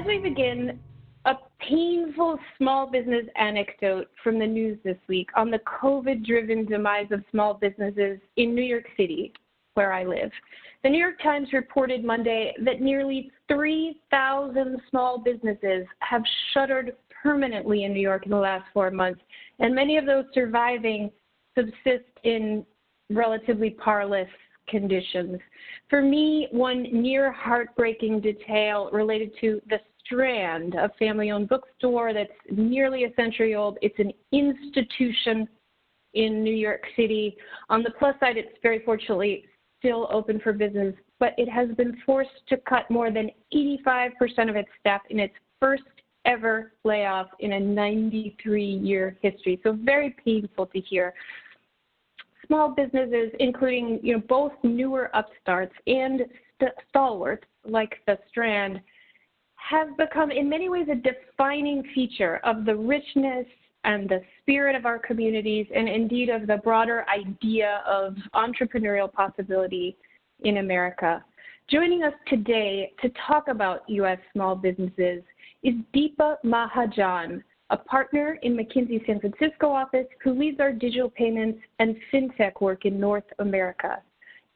we begin, a painful small business anecdote from the news this week on the COVID-driven demise of small businesses in New York City, where I live. The New York Times reported Monday that nearly 3,000 small businesses have shuttered permanently in New York in the last 4 months, and many of those surviving subsist in relatively parlous conditions. For me, one near heartbreaking detail related to the Strand, a family-owned bookstore that's nearly a century old. It's an institution in New York City. On the plus side, it's very fortunately still open for business, but it has been forced to cut more than 85% of its staff in its first ever layoff in a 93-year history. So very painful to hear. Small businesses, including both newer upstarts and stalwarts like the Strand, have become in many ways a defining feature of the richness and the spirit of our communities, and indeed of the broader idea of entrepreneurial possibility in America. Joining us today to talk about U.S. small businesses is Deepa Mahajan, a partner in McKinsey's San Francisco office who leads our digital payments and fintech work in North America.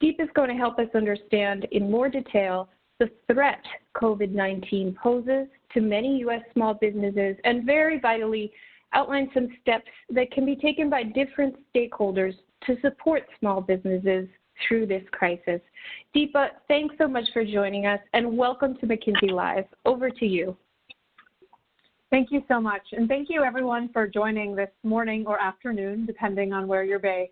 Deepa is going to help us understand in more detail the threat COVID-19 poses to many U.S. small businesses, and very vitally outline some steps that can be taken by different stakeholders to support small businesses through this crisis. Deepa, thanks so much for joining us, and welcome to McKinsey Live. Over to you. Thank you so much, and thank you everyone for joining this morning or afternoon, depending on where you're based.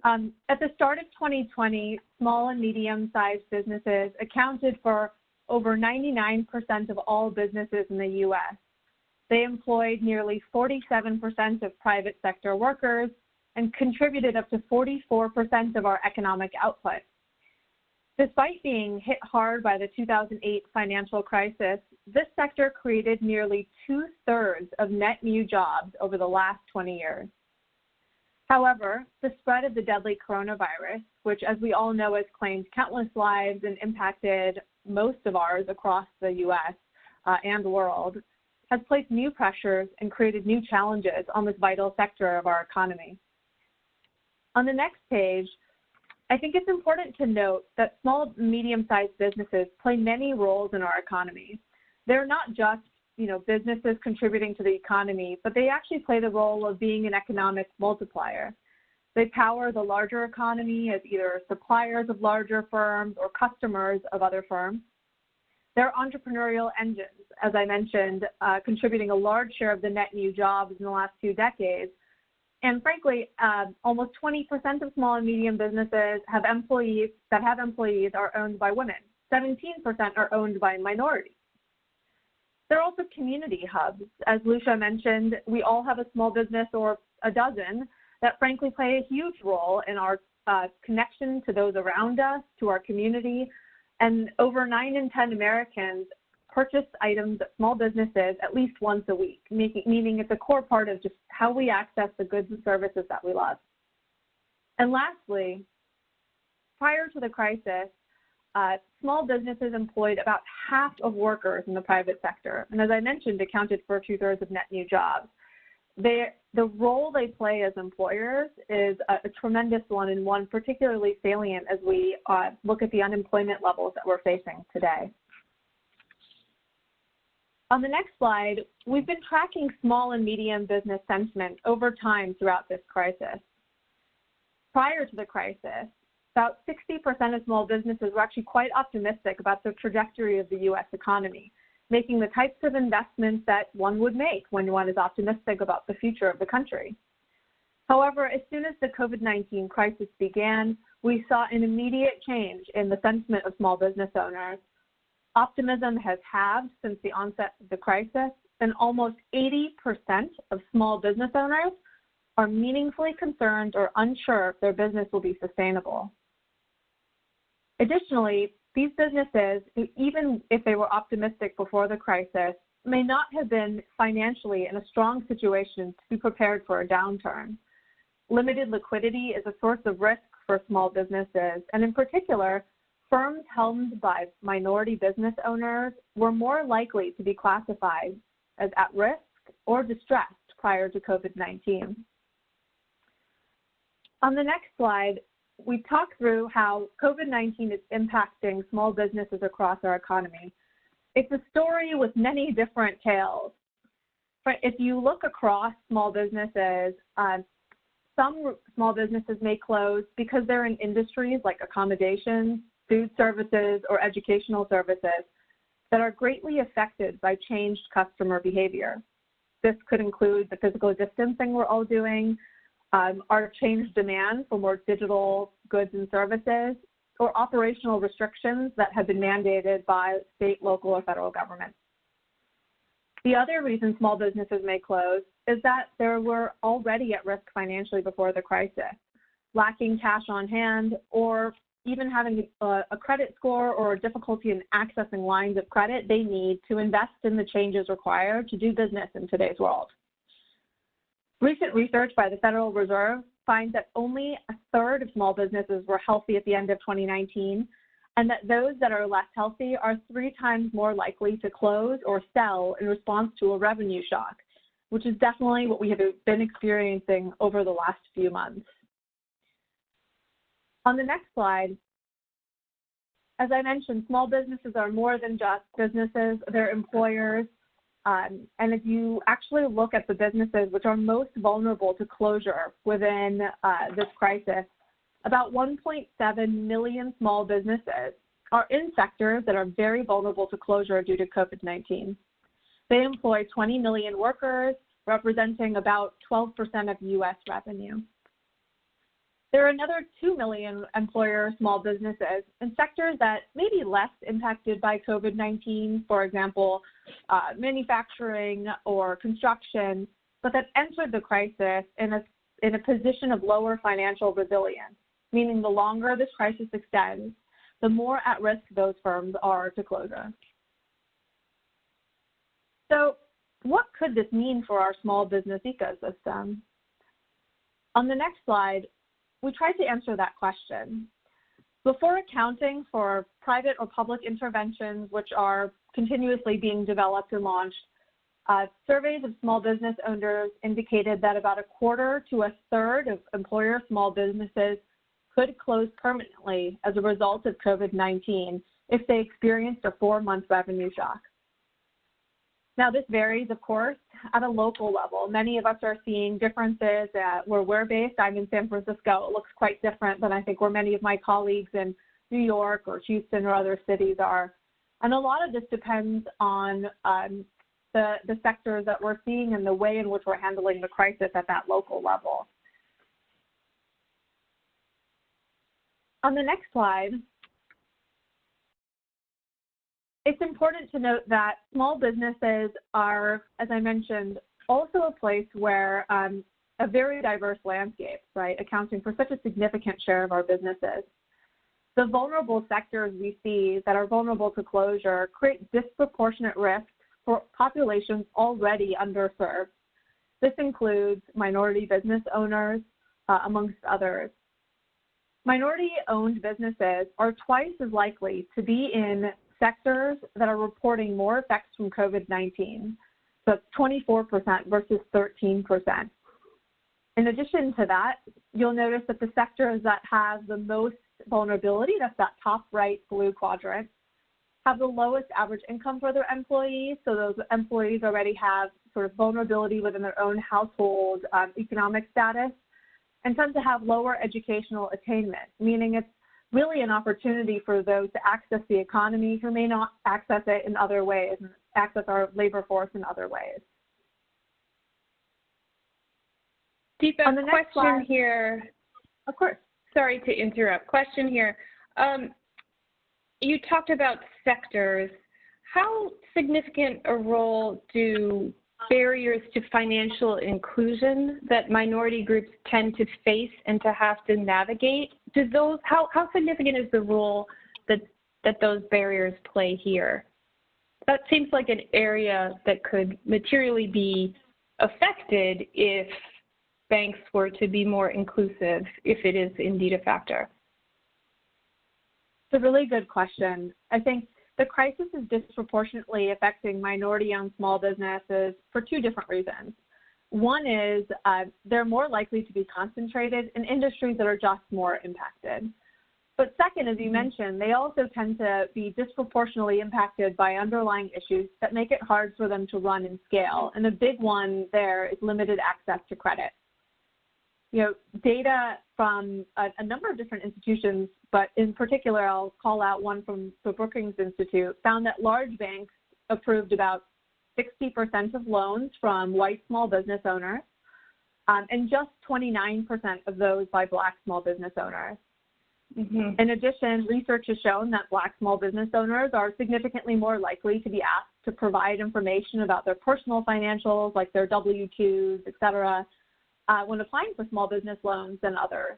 At the start of 2020, small and medium-sized businesses accounted for over 99% of all businesses in the U.S. They employed nearly 47% of private sector workers and contributed up to 44% of our economic output. Despite being hit hard by the 2008 financial crisis, this sector created nearly 2/3 of net new jobs over the last 20 years. However, the spread of the deadly coronavirus, which as we all know has claimed countless lives and impacted most of ours across the U.S. And world, has placed new pressures and created new challenges on this vital sector of our economy. On the next page, I think it's important to note that small and medium-sized businesses play many roles in our economy. They're not just businesses contributing to the economy, but they actually play the role of being an economic multiplier. They power the larger economy as either suppliers of larger firms or customers of other firms. They're entrepreneurial engines, as I mentioned, contributing a large share of the net new jobs in the last 2 decades. And frankly, almost 20% of small and medium businesses have employees are owned by women. 17% are owned by minorities. They're also community hubs. As Lucia mentioned, we all have a small business or a dozen that frankly play a huge role in our connection to those around us, to our community. And over 9 in 10 Americans purchase items at small businesses at least once a week, meaning it's a core part of just how we access the goods and services that we love. And lastly, prior to the crisis, small businesses employed about half of workers in the private sector, and as I mentioned, accounted for 2/3 of net new jobs. The role they play as employers is a tremendous one, and one particularly salient as we look at the unemployment levels that we're facing today. On the next slide, we've been tracking small and medium business sentiment over time throughout this crisis. Prior to the crisis, about 60% of small businesses were actually quite optimistic about the trajectory of the U.S. economy, making the types of investments that one would make when one is optimistic about the future of the country. However, as soon as the COVID-19 crisis began, we saw an immediate change in the sentiment of small business owners. Optimism has halved since the onset of the crisis, and almost 80% of small business owners are meaningfully concerned or unsure if their business will be sustainable. Additionally, these businesses, even if they were optimistic before the crisis, may not have been financially in a strong situation to be prepared for a downturn. Limited liquidity is a source of risk for small businesses, and in particular, firms helmed by minority business owners were more likely to be classified as at risk or distressed prior to COVID-19. On the next slide, we talk through how COVID-19 is impacting small businesses across our economy. It's a story with many different tales. But if you look across small businesses, some small businesses may close because they're in industries like accommodations, food services, or educational services that are greatly affected by changed customer behavior. This could include the physical distancing we're all doing, our changed demand for more digital goods and services, or operational restrictions that have been mandated by state, local, or federal governments. The other reason small businesses may close is that they were already at risk financially before the crisis, lacking cash on hand, or even having a credit score or difficulty in accessing lines of credit they need to invest in the changes required to do business in today's world. Recent research by the Federal Reserve finds that only a third of small businesses were healthy at the end of 2019, and that those that are less healthy are 3 times more likely to close or sell in response to a revenue shock, which is definitely what we have been experiencing over the last few months. On the next slide, as I mentioned, small businesses are more than just businesses, they're employers. And if you actually look at the businesses which are most vulnerable to closure within this crisis, about 1.7 million small businesses are in sectors that are very vulnerable to closure due to COVID-19. They employ 20 million workers, representing about 12% of U.S. revenue. There are another 2 million employer small businesses in sectors that may be less impacted by COVID-19, for example, manufacturing or construction, but that entered the crisis in a position of lower financial resilience, meaning the longer this crisis extends, the more at risk those firms are to closure. So what could this mean for our small business ecosystem? On the next slide, we tried to answer that question. Before accounting for private or public interventions, which are continuously being developed and launched, surveys of small business owners indicated that about 1/4 to 1/3 of employer small businesses could close permanently as a result of COVID-19 if they experienced a 4-month revenue shock. Now, this varies, of course, at a local level. Many of us are seeing differences where we're based. I'm in San Francisco. It looks quite different than I think where many of my colleagues in New York or Houston or other cities are. And a lot of this depends on the sectors that we're seeing and the way in which we're handling the crisis at that local level. On the next slide, it's important to note that small businesses are, as I mentioned, also a place where a very diverse landscape, right, accounting for such a significant share of our businesses. The vulnerable sectors we see that are vulnerable to closure create disproportionate risks for populations already underserved. This includes minority business owners, amongst others. Minority-owned businesses are twice as likely to be in sectors that are reporting more effects from COVID-19. So it's 24% versus 13%. In addition to that, you'll notice that the sectors that have the most vulnerability, that's that top right blue quadrant, have the lowest average income for their employees. So those employees already have sort of vulnerability within their own household economic status, and tend to have lower educational attainment, meaning it's really an opportunity for those to access the economy who may not access it in other ways, and access our labor force in other ways. Deepa, on the next question here. Of course. Sorry to interrupt. Question here. You talked about sectors. How significant a role do barriers to financial inclusion that minority groups tend to face and to have to navigate? Do those, how significant is the role that those barriers play here? That seems like an area that could materially be affected if banks were to be more inclusive, if it is indeed a factor. It's a really good question. I think the crisis is disproportionately affecting minority-owned small businesses for two different reasons. One is they're more likely to be concentrated in industries that are just more impacted. But second, as you mentioned, they also tend to be disproportionately impacted by underlying issues that make it hard for them to run and scale. And the big one there is limited access to credit. You know, data from a number of different institutions, but in particular, I'll call out one from the Brookings Institute, found that large banks approved about 60% of loans from white small business owners, and just 29% of those by Black small business owners. Mm-hmm. In addition, research has shown that Black small business owners are significantly more likely to be asked to provide information about their personal financials, like their W-2s, et cetera, when applying for small business loans than others.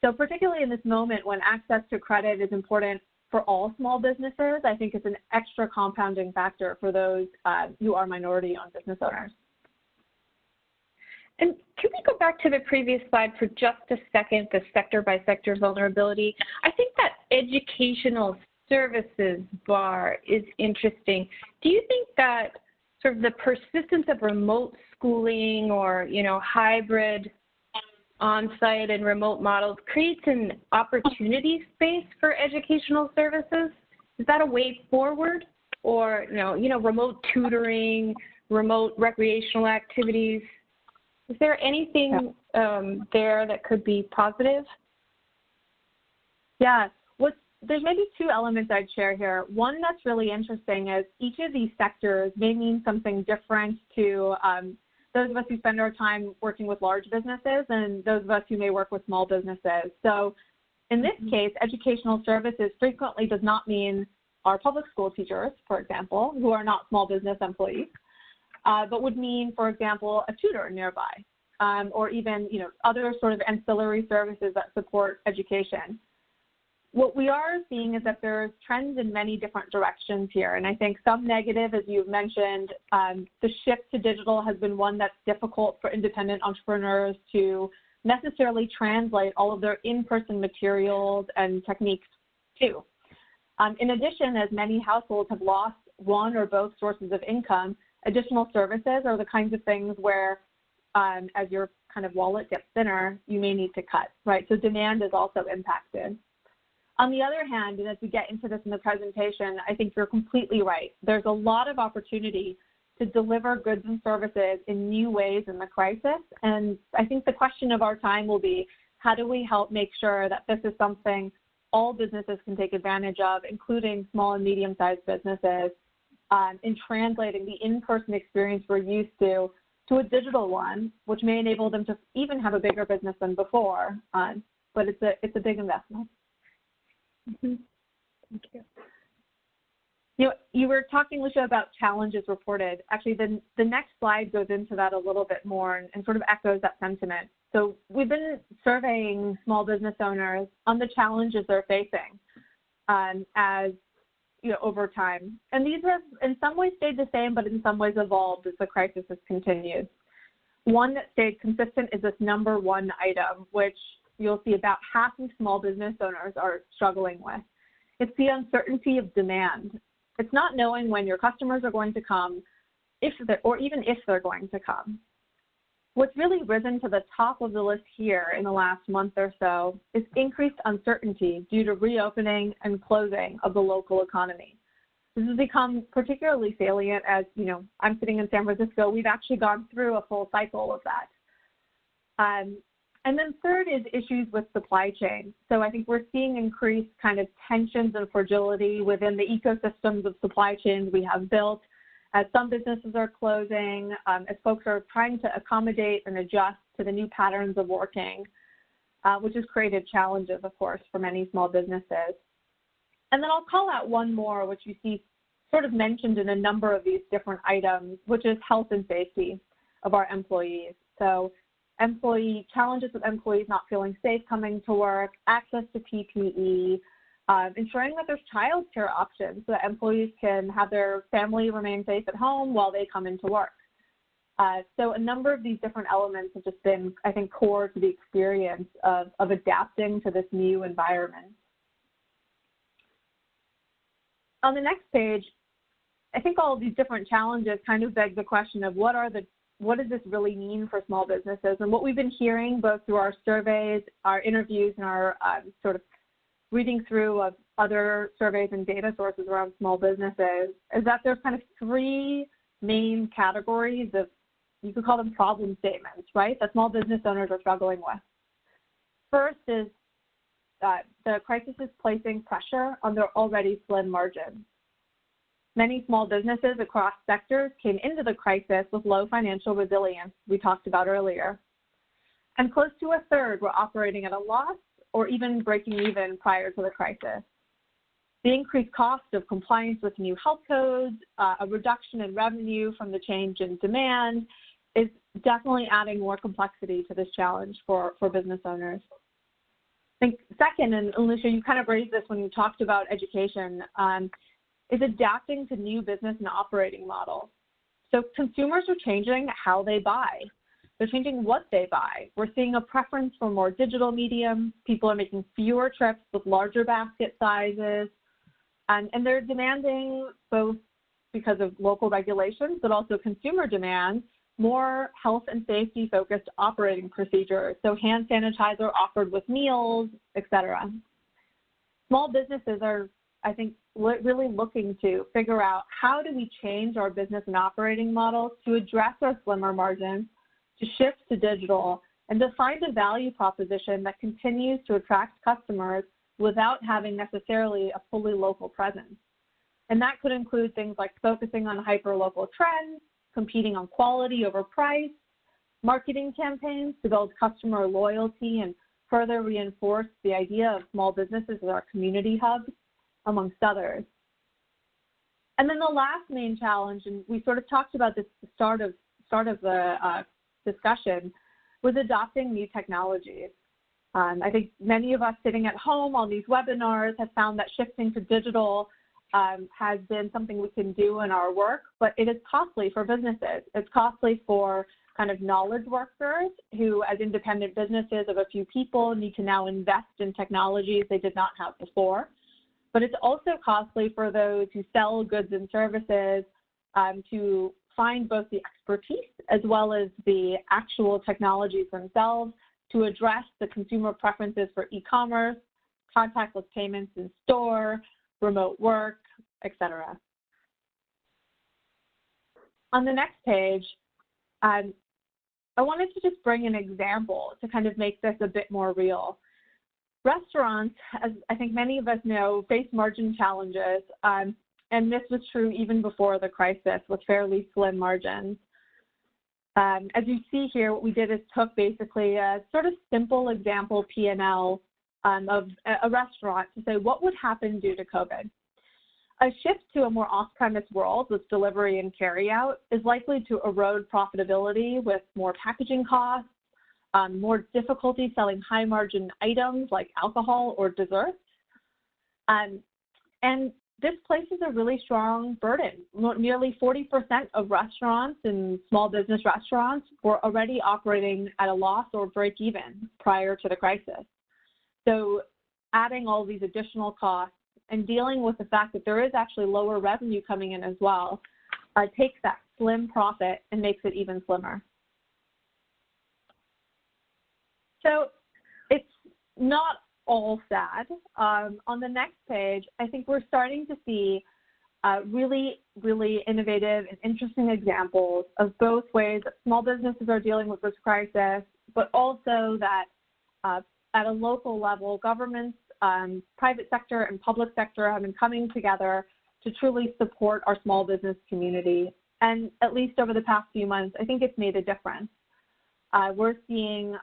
So particularly in this moment when access to credit is important for all small businesses, I think it's an extra compounding factor for those who are minority-owned business owners. And can we go back to the previous slide for just a second, the sector-by-sector vulnerability? I think that educational services bar is interesting. Do you think that sort of the persistence of remote schooling or, you know, hybrid on-site and remote models creates an opportunity space for educational services? Is that a way forward? Or, you know, remote tutoring, remote recreational activities? Is there anything there that could be positive? Yeah, there's maybe two elements I'd share here. One that's really interesting is each of these sectors may mean something different to those of us who spend our time working with large businesses and those of us who may work with small businesses. So in this case, educational services frequently does not mean our public school teachers, for example, who are not small business employees, but would mean, for example, a tutor nearby, or even, you know, other sort of ancillary services that support education. What we are seeing is that there's trends in many different directions here, and I think some negative, as you've mentioned, the shift to digital has been one that's difficult for independent entrepreneurs to necessarily translate all of their in-person materials and techniques to. In addition, as many households have lost one or both sources of income, additional services are the kinds of things where, as your kind of wallet gets thinner, you may need to cut, right? So demand is also impacted. On the other hand, and as we get into this in the presentation, I think you're completely right. There's a lot of opportunity to deliver goods and services in new ways in the crisis. And I think the question of our time will be, how do we help make sure that this is something all businesses can take advantage of, including small and medium-sized businesses, in translating the in-person experience we're used to a digital one, which may enable them to even have a bigger business than before. But it's a big investment. Mm-hmm. Thank you. You know, you were talking, Lucia, about challenges reported. Actually, the next slide goes into that a little bit more and sort of echoes that sentiment. So we've been surveying small business owners on the challenges they're facing as, you know, over time. And these have in some ways stayed the same, but in some ways evolved as the crisis has continued. One that stayed consistent is this number one item, which you'll see about half of small business owners are struggling with. It's the uncertainty of demand. It's not knowing when your customers are going to come, or even if they're going to come. What's really risen to the top of the list here in the last month or so is increased uncertainty due to reopening and closing of the local economy. This has become particularly salient as, you know, I'm sitting in San Francisco. We've actually gone through a full cycle of that. And then third is issues with supply chain. So I think we're seeing increased kind of tensions and fragility within the ecosystems of supply chains we have built as some businesses are closing, as folks are trying to accommodate and adjust to the new patterns of working, which has created challenges, of course, for many small businesses. And then I'll call out one more, which you see sort of mentioned in a number of these different items, which is health and safety of our employees. So challenges with employees not feeling safe coming to work, access to PPE, ensuring that there's childcare options so that employees can have their family remain safe at home while they come into work. So a number of these different elements have just been, I think, core to the experience of adapting to this new environment. on the next page, I think all of these different challenges kind of beg the question of what does this really mean for small businesses? And what we've been hearing both through our surveys, our interviews, and our sort of reading through of other surveys and data sources around small businesses is that there's kind of three main categories of, you could call them problem statements, right, that small business owners are struggling with. First is the crisis is placing pressure on their already slim margins. Many small businesses across sectors came into the crisis with low financial resilience, we talked about earlier. And close to a third were operating at a loss or even breaking even prior to the crisis. The increased cost of compliance with new health codes, a reduction in revenue from the change in demand is definitely adding more complexity to this challenge for business owners. I think second, and Alicia, you kind of raised this when you talked about education, is adapting to new business and operating models. So consumers are changing how they buy. They're changing what they buy. We're seeing a preference for more digital mediums. People are making fewer trips with larger basket sizes. And they're demanding, both because of local regulations, but also consumer demand, more health and safety focused operating procedures. So hand sanitizer offered with meals, et cetera. Small businesses are, I think, really looking to figure out how do we change our business and operating models to address our slimmer margins, to shift to digital, and to find a value proposition that continues to attract customers without having necessarily a fully local presence. And that could include things like focusing on hyper-local trends, competing on quality over price, marketing campaigns to build customer loyalty and further reinforce the idea of small businesses as our community hubs, amongst others. And then the last main challenge, and we sort of talked about this at the start of the discussion, was adopting new technologies. I think many of us sitting at home on these webinars have found that shifting to digital has been something we can do in our work, but it is costly for businesses. It's costly for kind of knowledge workers who, as independent businesses of a few people, need to now invest in technologies they did not have before. But it's also costly for those who sell goods and services to find both the expertise as well as the actual technologies themselves to address the consumer preferences for e-commerce, contactless payments in store, remote work, et cetera. On the next page, I wanted to just bring an example to kind of make this a bit more real. Restaurants, as I think many of us know, face margin challenges, and this was true even before the crisis with fairly slim margins. As you see here, what we did is took basically a sort of simple example P&L of a restaurant to say what would happen due to COVID. A shift to a more off-premise world with delivery and carryout is likely to erode profitability with more packaging costs, more difficulty selling high-margin items like alcohol or desserts. And this places a really strong burden. Nearly 40% of restaurants and small business restaurants were already operating at a loss or break even prior to the crisis. So adding all these additional costs and dealing with the fact that there is actually lower revenue coming in as well takes that slim profit and makes it even slimmer. So it's not all sad. On the next page, I think we're starting to see really, really innovative and interesting examples of both ways that small businesses are dealing with this crisis, but also that at a local level, governments, private sector and public sector have been coming together to truly support our small business community. And at least over the past few months, I think it's made a difference. We're seeing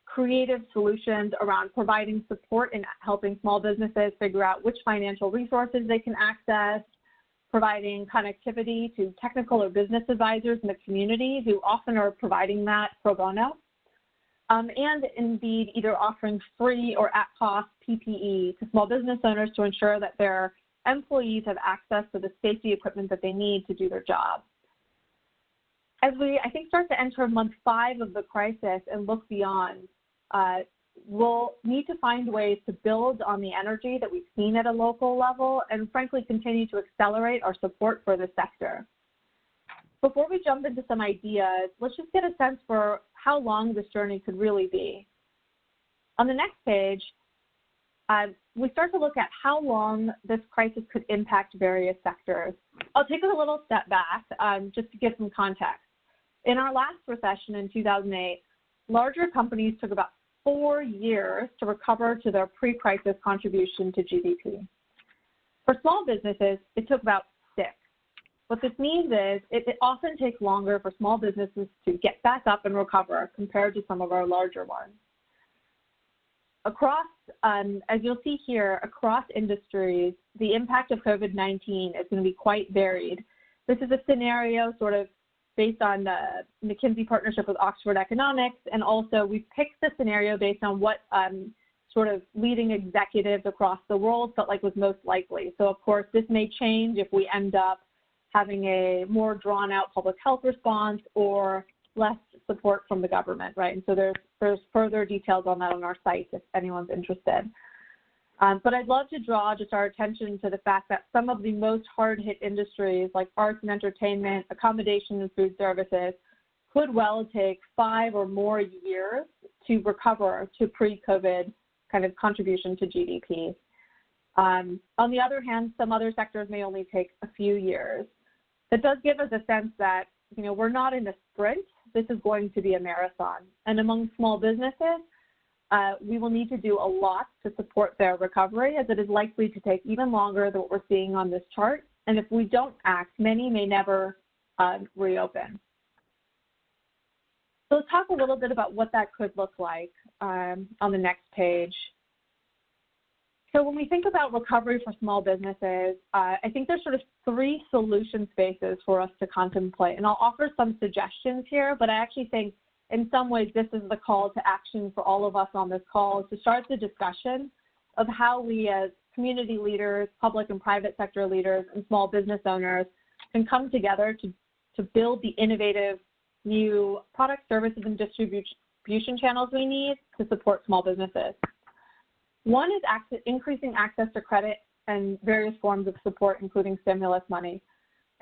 creative solutions around providing support in helping small businesses figure out which financial resources they can access, providing connectivity to technical or business advisors in the community who often are providing that pro bono, and indeed either offering free or at-cost PPE to small business owners to ensure that their employees have access to the safety equipment that they need to do their job. As we, I think, start to enter month 5 of the crisis and look beyond, we'll need to find ways to build on the energy that we've seen at a local level and frankly continue to accelerate our support for the sector. Before we jump into some ideas, let's just get a sense for how long this journey could really be. On the next page, we start to look at how long this crisis could impact various sectors. I'll take a little step back just to give some context. In our last recession in 2008, larger companies took about 4 years to recover to their pre-crisis contribution to GDP. For small businesses, it took about 6. What this means is it often takes longer for small businesses to get back up and recover compared to some of our larger ones. Across, as you'll see here, across industries, the impact of COVID-19 is going to be quite varied. This is a scenario sort of based on the McKinsey partnership with Oxford Economics, and also we picked the scenario based on what sort of leading executives across the world felt like was most likely. So of course, this may change if we end up having a more drawn out public health response or less support from the government, right? And so there's further details on that on our site if anyone's interested. But I'd love to draw just our attention to the fact that some of the most hard-hit industries like arts and entertainment, accommodation and food services could well take 5 or more years to recover to pre-COVID kind of contribution to GDP. On the other hand, some other sectors may only take a few years. That does give us a sense that, you know, we're not in a sprint. This is going to be a marathon. And among small businesses, we will need to do a lot to support their recovery, as it is likely to take even longer than what we're seeing on this chart. And if we don't act, many may never reopen. So let's talk a little bit about what that could look like on the next page. So when we think about recovery for small businesses, I think there's sort of 3 solution spaces for us to contemplate. And I'll offer some suggestions here, but I actually think in some ways this is the call to action for all of us on this call, to start the discussion of how we as community leaders, public and private sector leaders, and small business owners can come together to build the innovative new products, services, and distribution channels we need to support small businesses. One is increasing access to credit and various forms of support, including stimulus money.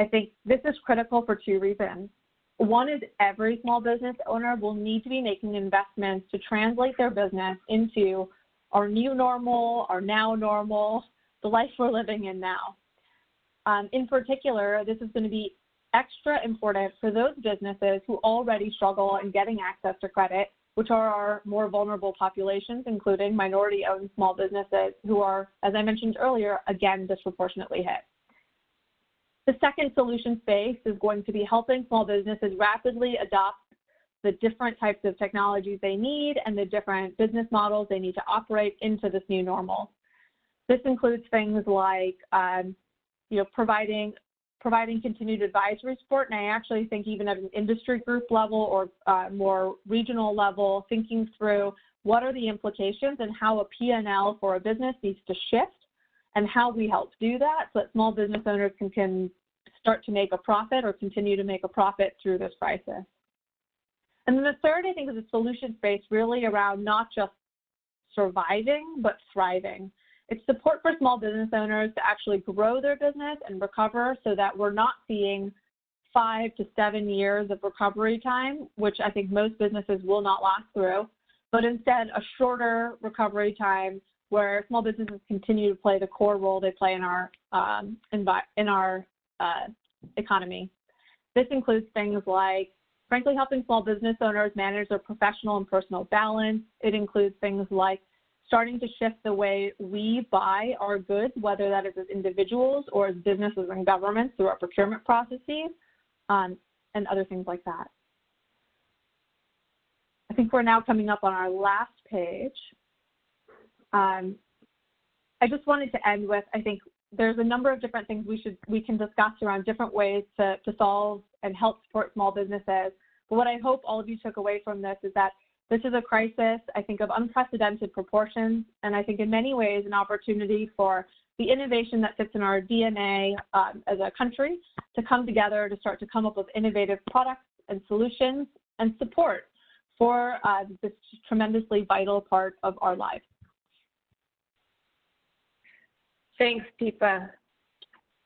I think this is critical for 2 reasons. One is every small business owner will need to be making investments to translate their business into our new normal, our now normal, the life we're living in now. In particular, this is going to be extra important for those businesses who already struggle in getting access to credit, which are our more vulnerable populations, including minority-owned small businesses who are, as I mentioned earlier, again, disproportionately hit. The second solution space is going to be helping small businesses rapidly adopt the different types of technologies they need and the different business models they need to operate into this new normal. This includes things like providing continued advisory support, and I actually think even at an industry group level or more regional level, thinking through what are the implications and how a P&L for a business needs to shift and how we help do that so that small business owners can start to make a profit or continue to make a profit through this crisis. And then the third, I think, is a solution space really around not just surviving, but thriving. It's support for small business owners to actually grow their business and recover so that we're not seeing 5 to 7 years of recovery time, which I think most businesses will not last through, but instead a shorter recovery time where small businesses continue to play the core role they play in our economy. This includes things like, frankly, helping small business owners manage their professional and personal balance. It includes things like starting to shift the way we buy our goods, whether that is as individuals or as businesses and governments through our procurement processes, and other things like that. I think we're now coming up on our last page. I just wanted to end with, I think there's a number of different things we can discuss around different ways to solve and help support small businesses. But what I hope all of you took away from this is that this is a crisis, I think, of unprecedented proportions, and I think in many ways an opportunity for the innovation that sits in our DNA as a country to come together to start to come up with innovative products and solutions and support for this tremendously vital part of our lives. Thanks, Deepa.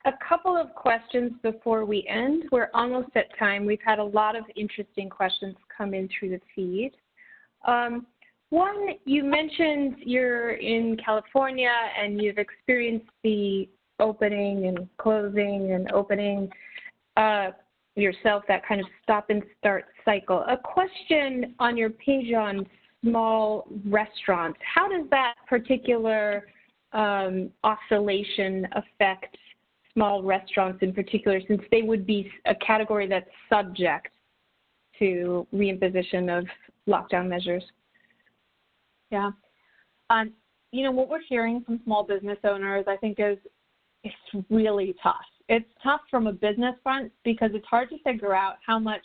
A couple of questions before we end. We're almost at time. We've had a lot of interesting questions come in through the feed. One, you mentioned you're in California and you've experienced the opening and closing and opening yourself, that kind of stop and start cycle. A question on your page on small restaurants. How does that particular oscillation affect small restaurants in particular, since they would be a category that's subject to reimposition of lockdown measures? Yeah. You know, what we're hearing from small business owners, I think, is it's really tough. It's tough from a business front because it's hard to figure out how much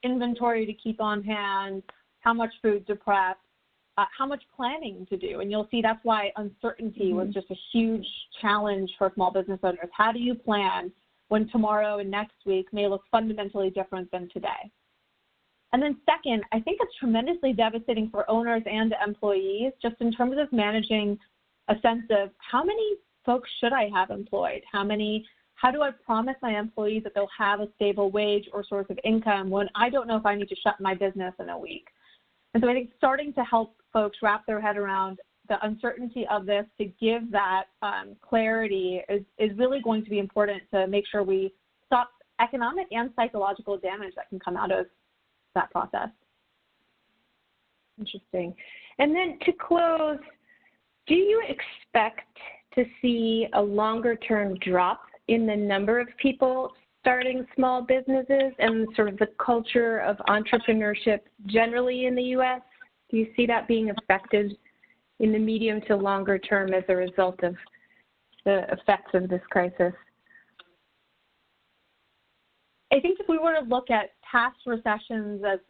inventory to keep on hand, how much food to prep, how much planning to do. And you'll see that's why uncertainty was just a huge challenge for small business owners. How do you plan when tomorrow and next week may look fundamentally different than today? And then second, I think it's tremendously devastating for owners and employees, just in terms of managing a sense of how many folks should I have employed? How do I promise my employees that they'll have a stable wage or source of income when I don't know if I need to shut my business in a week? And so I think starting to help folks wrap their head around the uncertainty of this, to give that clarity is really going to be important to make sure we stop economic and psychological damage that can come out of that process. Interesting. And then to close, do you expect to see a longer-term drop in the number of people starting small businesses and sort of the culture of entrepreneurship generally in the U.S.? Do you see that being affected in the medium to longer term as a result of the effects of this crisis? I think if we were to look at past recessions as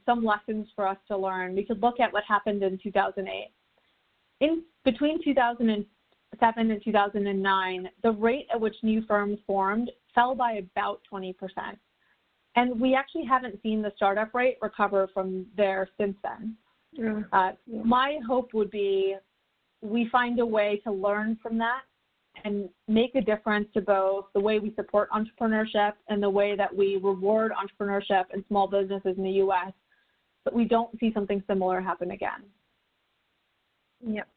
some lessons for us to learn, we could look at what happened in 2008. Between 2007 and 2009, the rate at which new firms formed fell by about 20%. And we actually haven't seen the startup rate recover from there since then. My hope would be we find a way to learn from that and make a difference to both the way we support entrepreneurship and the way that we reward entrepreneurship and small businesses in the U.S., but we don't see something similar happen again. Yep.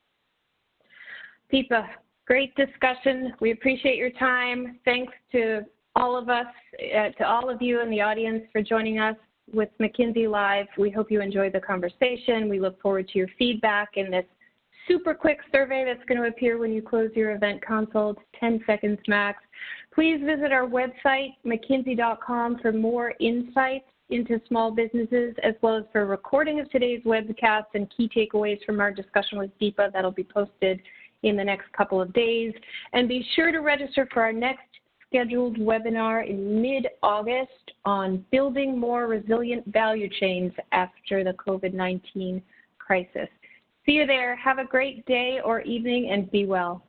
Deepa, great discussion. We appreciate your time. Thanks to all of us, to all of you in the audience for joining us with McKinsey Live. We hope you enjoyed the conversation. We look forward to your feedback in this super quick survey that's going to appear when you close your event console. It's 10 seconds max. Please visit our website, mckinsey.com, for more insights into small businesses, as well as for a recording of today's webcast and key takeaways from our discussion with Deepa. That'll be posted in the next couple of days. And be sure to register for our next scheduled webinar in mid-August on building more resilient value chains after the COVID-19 crisis. See you there. Have a great day or evening and be well.